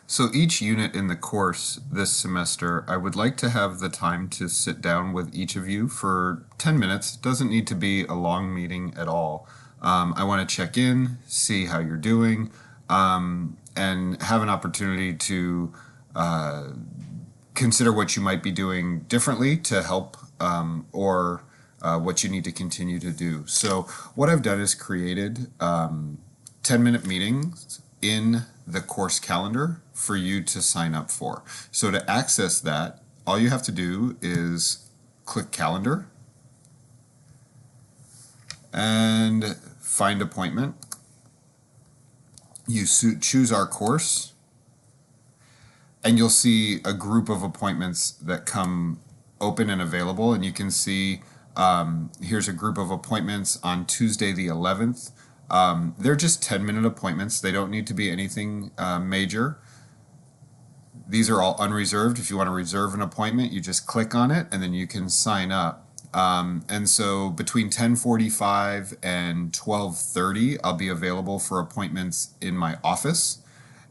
So each unit in the course this semester, I would like to have the time to sit down with each of you for 10 minutes. It doesn't need to be a long meeting at all. I want to check in, see how you're doing, and have an opportunity to consider what you might be doing differently to help or what you need to continue to do. So what I've done is created 10-minute meetings in the course calendar for you to sign up for. So to access that, all you have to do is click calendar and find appointment. You choose our course and you'll see a group of appointments that come open and available, and you can see here's a group of appointments on Tuesday the 11th. They're just 10-minute appointments. They don't need to be anything major. These are all unreserved. If you want to reserve an appointment, you just click on it and then you can sign up. And so between 10:45 and 12:30, I'll be available for appointments in my office.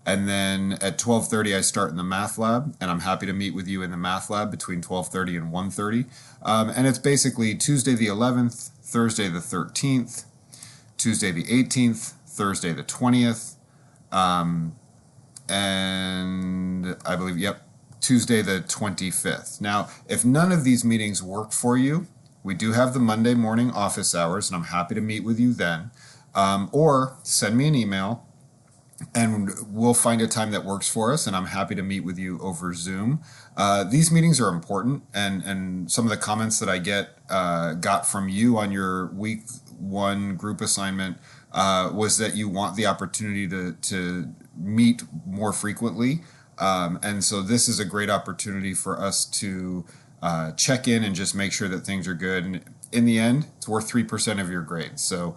And then at 12:30, I start in the math lab, and I'm happy to meet with you in the math lab between 12:30 and 1:30. And it's basically Tuesday the 11th, Thursday the 13th, Tuesday the 18th, Thursday the 20th, and I believe, Tuesday the 25th. Now, if none of these meetings work for you, we do have the Monday morning office hours, and I'm happy to meet with you then. Or send me an email, and we'll find a time that works for us, and I'm happy to meet with you over Zoom. These meetings are important, and some of the comments that I got from you on your week one group assignment was that you want the opportunity to meet more frequently. And so this is a great opportunity for us to check in and just make sure that things are good. And in the end, it's worth 3% of your grade. So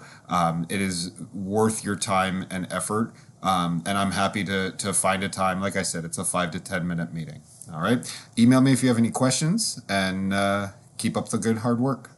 it is worth your time and effort. And I'm happy to find a time. Like I said, it's a 5 to 10 minute meeting. All right. Email me if you have any questions, and keep up the good hard work.